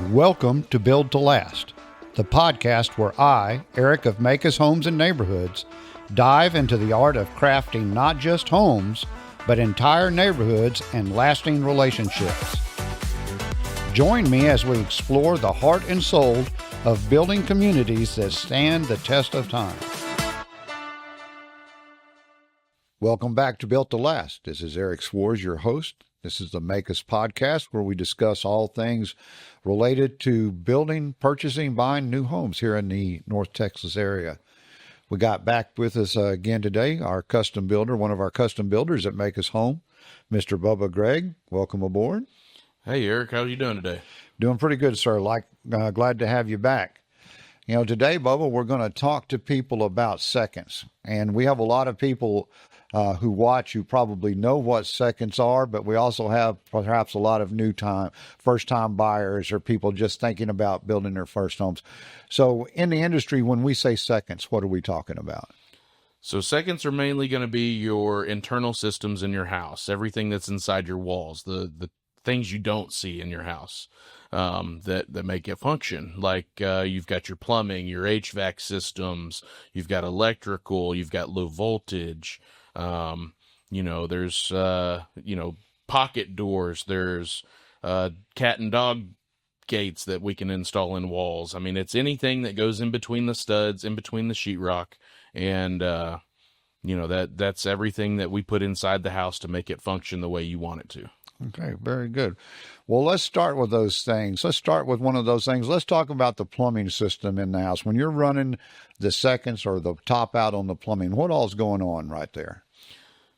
Welcome to Build to Last, the podcast where I, Eric of Maykus Homes and Neighborhoods, dive into the art of crafting not just homes, but entire neighborhoods and lasting relationships. Join me as we explore the heart and soul of building communities that stand the test of time. Welcome back to Built to Last. This is Eric Schwarze, your host. This is the Maykus podcast where we discuss all things related to building, purchasing, buying new homes here in the North Texas area. We got back with us again today, our custom builder, one of our custom builders at Maykus Homes, Mr. Bubba Gregg. Welcome aboard. Hey, Eric, how are you doing today? Doing pretty good, sir. Glad to have you back. You know, today, Bubba, we're going to talk to people about seconds. And we have a lot of people who watch who probably know what seconds are, but we also have perhaps a lot of first-time buyers or people just thinking about building their first homes. So in the industry, when we say seconds, what are we talking about? So seconds are mainly going to be your internal systems in your house, everything that's inside your walls, the things you don't see in your house that make it function. Like you've got your plumbing, your HVAC systems, you've got electrical, you've got low voltage. There's pocket doors, there's cat and dog gates that we can install in walls. I mean, it's anything that goes in between the studs, in between the sheetrock, and that's everything that we put inside the house to make it function the way you want it to. Okay, very good. Well, let's start with those things. Let's start with one of those things. Let's talk about the plumbing system in the house. When you're running the seconds or the top out on the plumbing, what all's going on right there?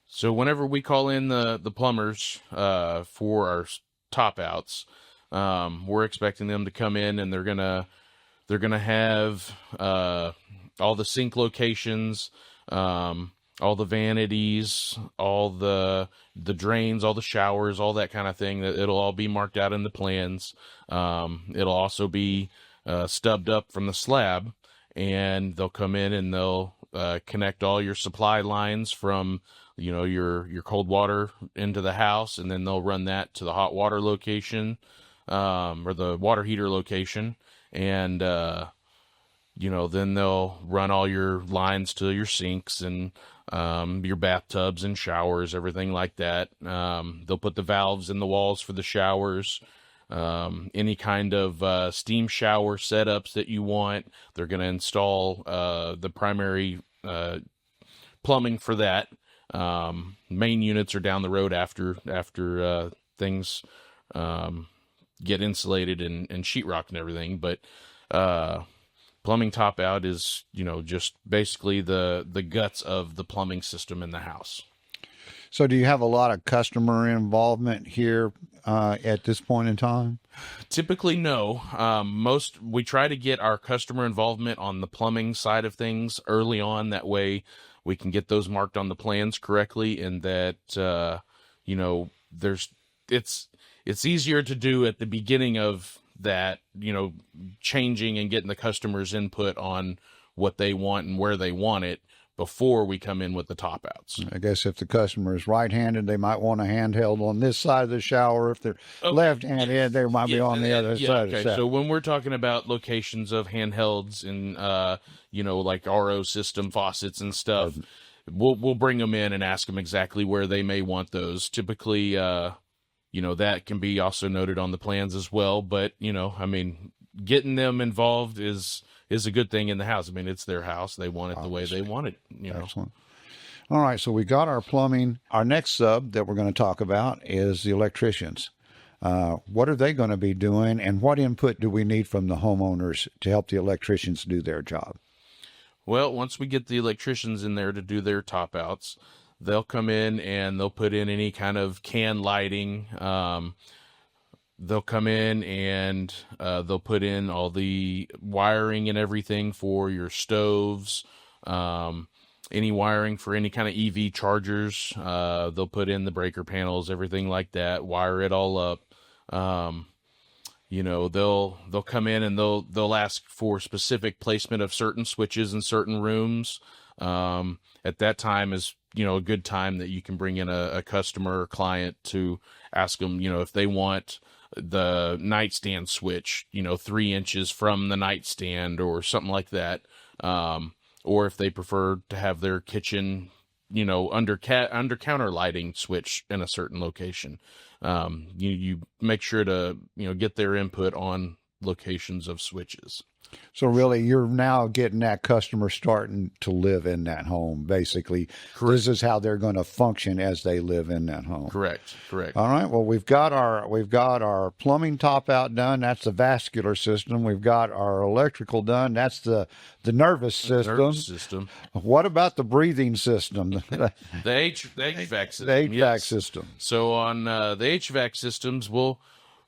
So whenever we call in the plumbers for our top outs, we're expecting them to come in and they're gonna have all the sink locations, all the vanities, all the drains, all the showers, all that kind of thing. It'll all be marked out in the plans. It'll also be stubbed up from the slab, and they'll come in and they'll connect all your supply lines from your cold water into the house, and then they'll run that to the hot water location or the water heater location, and then they'll run all your lines to your sinks and your bathtubs and showers, everything like that. They'll put the valves in the walls for the showers. Any kind of steam shower setups that you want, they're going to install the primary plumbing for that. Main units are down the road after things get insulated and sheetrocked and everything, but plumbing top out is, just basically the guts of the plumbing system in the house. So do you have a lot of customer involvement here at this point in time? Typically, no. We try to get our customer involvement on the plumbing side of things early on. That way we can get those marked on the plans correctly, and that, it's easier to do at the beginning of that, changing and getting the customer's input on what they want and where they want it before we come in with the top outs. I guess if the customer is right-handed, they might want a handheld on this side of the shower. If they're left-handed, they might be on the other side of the shower. So when we're talking about locations of handhelds and, like RO system faucets and stuff, we'll bring them in and ask them exactly where they may want those. Typically, that can be also noted on the plans as well. But, getting them involved is a good thing in the house. I mean, it's their house. They want it the way they want it. Excellent. All right. So we got our plumbing. Our next sub that we're going to talk about is the electricians. What are they going to be doing, and what input do we need from the homeowners to help the electricians do their job? Well, once we get the electricians in there to do their top outs, they'll come in and they'll put in any kind of can lighting. They'll come in and they'll put in all the wiring and everything for your stoves, any wiring for any kind of EV chargers. They'll put in the breaker panels, everything like that, wire it all up. They'll come in and they'll ask for specific placement of certain switches in certain rooms. At that time is, a good time that you can bring in a customer or client to ask them, if they want the nightstand switch, 3 inches from the nightstand or something like that. Or if they prefer to have their kitchen, under counter lighting switch in a certain location. You make sure to, get their input on locations of switches. So really, you're now getting that customer starting to live in that home. Basically, Correct. This is how they're going to function as they live in that home. Correct. All right. Well, we've got our plumbing top out done. That's the vascular system. We've got our electrical done. That's the nervous system. Nervous system. What about the breathing system? The HVAC system. The HVAC yes. system. So on the HVAC systems,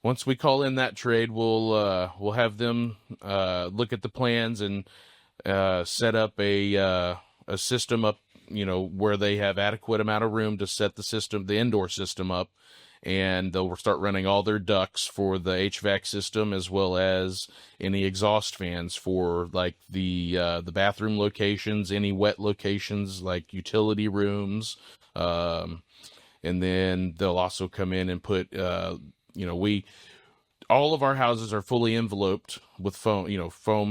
once we call in that trade, we'll have them look at the plans and set up a system up, where they have adequate amount of room to set the indoor system up, and they'll start running all their ducts for the HVAC system as well as any exhaust fans for like the bathroom locations, any wet locations like utility rooms, and then they'll also come in and put all of our houses are fully enveloped with foam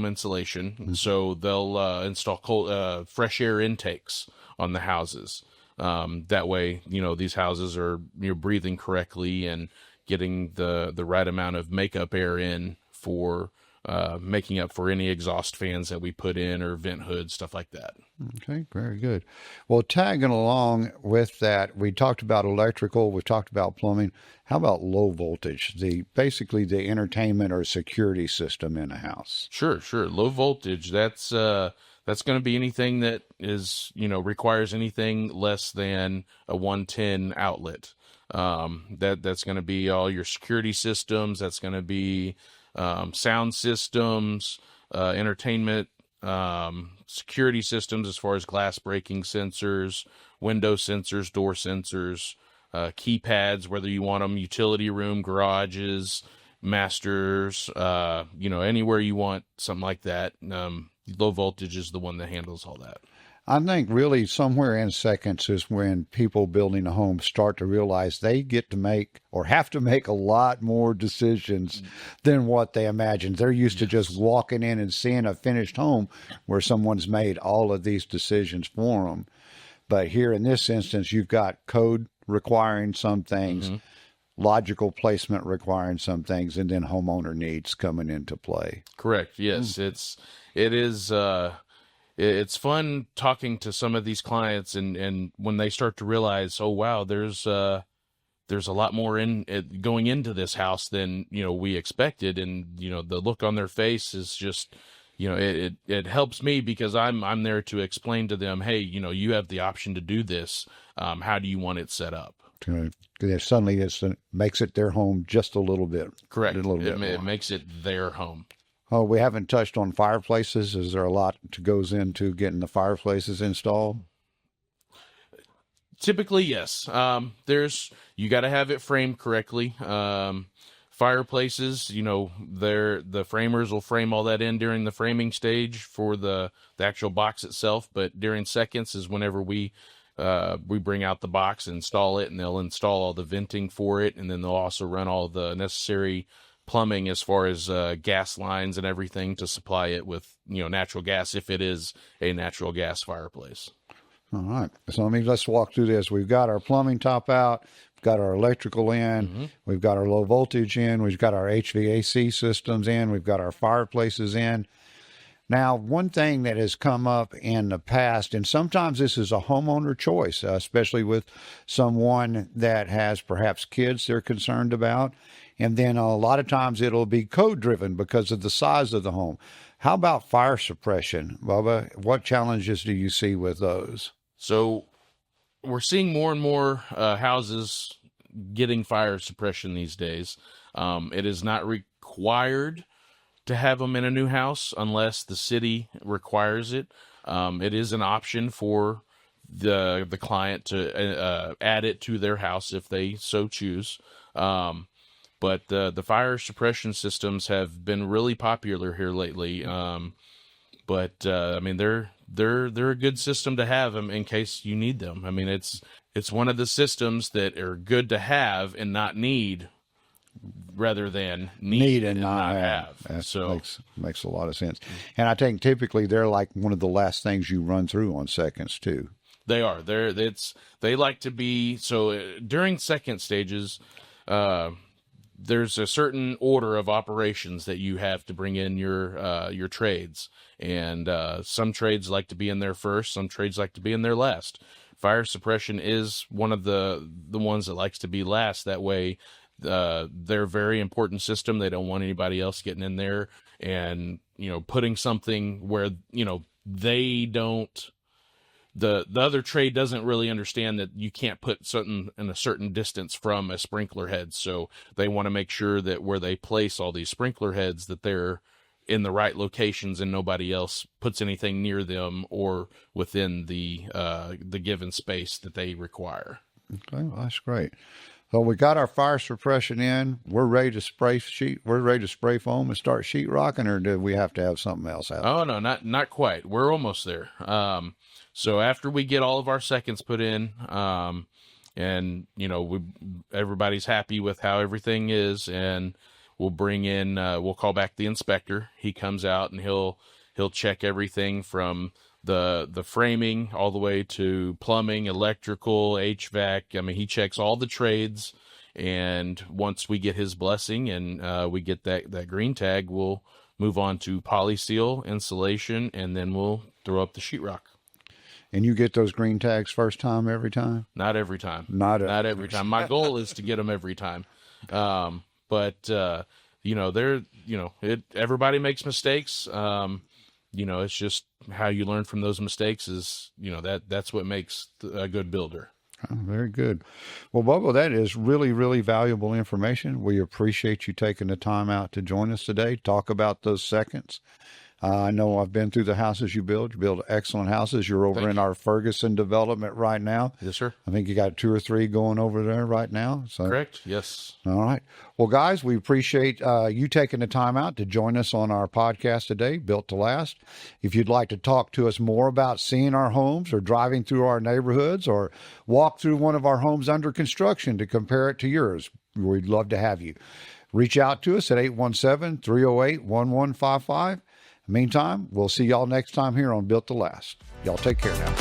insulation. Mm-hmm. So they'll install fresh air intakes on the houses. That way, these houses are breathing correctly and getting the right amount of makeup air in for making up for any exhaust fans that we put in or vent hoods, stuff like that. Okay, very good. Well, tagging along with that, we talked about electrical, we talked about plumbing. How about low voltage? Basically the entertainment or security system in a house. Sure. Low voltage. That's going to be anything that is, requires anything less than a 110 outlet. That's going to be all your security systems. That's going to be sound systems, entertainment, security systems as far as glass breaking sensors, window sensors, door sensors, keypads, whether you want them utility room, garages, masters, anywhere you want something like that. Low voltage is the one that handles all that. I think really somewhere in seconds is when people building a home start to realize they get to make or have to make a lot more decisions than what they imagined. They're used to just walking in and seeing a finished home where someone's made all of these decisions for them. But here in this instance, you've got code requiring some things, logical placement requiring some things, and then homeowner needs coming into play. Correct. Yes, it's fun talking to some of these clients and when they start to realize, oh wow, there's a lot more going into this house than we expected, and the look on their face is just it helps me because I'm there to explain to them, hey, you have the option to do this. How do you want it set up? Suddenly it makes it their home just a little bit. Correct. It makes it their home. Oh, we haven't touched on fireplaces. Is there a lot that goes into getting the fireplaces installed? Typically, yes. You got to have it framed correctly. Fireplaces, the framers will frame all that in during the framing stage for the actual box itself. But during seconds is whenever we bring out the box, install it, and they'll install all the venting for it, and then they'll also run all the necessary plumbing as far as gas lines and everything to supply it with natural gas if it is a natural gas fireplace. All right. So let's walk through this. We've got our plumbing top out. We've got our electrical in. We've got our low voltage in. We've got our HVAC systems in. We've got our fireplaces in. Now, one thing that has come up in the past, and sometimes this is a homeowner choice, especially with someone that has perhaps kids they're concerned about, and then a lot of times it'll be code-driven because of the size of the home. How about fire suppression, Bubba? What challenges do you see with those? So we're seeing more and more houses getting fire suppression these days. It is not required to have them in a new house unless the city requires it. It is an option for the client to add it to their house if they so choose. But the fire suppression systems have been really popular here lately. But they're a good system to have in case you need them. I mean, it's one of the systems that are good to have and not need rather than need and not have. That So makes a lot of sense. And I think typically they're like one of the last things you run through on seconds too. they are. They like to be, during second stages, there's a certain order of operations that you have to bring in your trades. And some trades like to be in there first, some trades like to be in there last. Fire suppression is one of the ones that likes to be last. That way, they're a very important system. They don't want anybody else getting in there and, putting something where, they don't, the other trade doesn't really understand that you can't put something in a certain distance from a sprinkler head. So they want to make sure that where they place all these sprinkler heads, that they're in the right locations and nobody else puts anything near them or within the given space that they require. Okay, well, that's great. So we got our fire suppression in. We're ready to spray sheet. We're ready to spray foam and start sheetrocking, or do we have to have something else out? Oh no, not quite. We're almost there. So after we get all of our seconds put in, and everybody's happy with how everything is, and we'll bring in, we'll call back the inspector. He comes out and he'll check everything from the framing all the way to plumbing, electrical, HVAC. I mean, he checks all the trades. And once we get his blessing and we get that green tag, we'll move on to poly seal, insulation, and then we'll throw up the sheetrock. And you get those green tags first time every time? Not every time. Not every time. My goal is to get them every time. But everybody makes mistakes. It's just how you learn from those mistakes is, that's what makes a good builder. Oh, very good. Well, Bubba, that is really, really valuable information. We appreciate you taking the time out to join us today, talk about those seconds. I know I've been through the houses you build. You build excellent houses. You're over in our Ferguson development right now. Yes, sir. I think you got 2 or 3 going over there right now. So. Correct. Yes. All right. Well, guys, we appreciate you taking the time out to join us on our podcast today, Built to Last. If you'd like to talk to us more about seeing our homes or driving through our neighborhoods or walk through one of our homes under construction to compare it to yours, we'd love to have you. Reach out to us at 817-308-1155. Meantime, we'll see y'all next time here on Built to Last. Y'all take care now.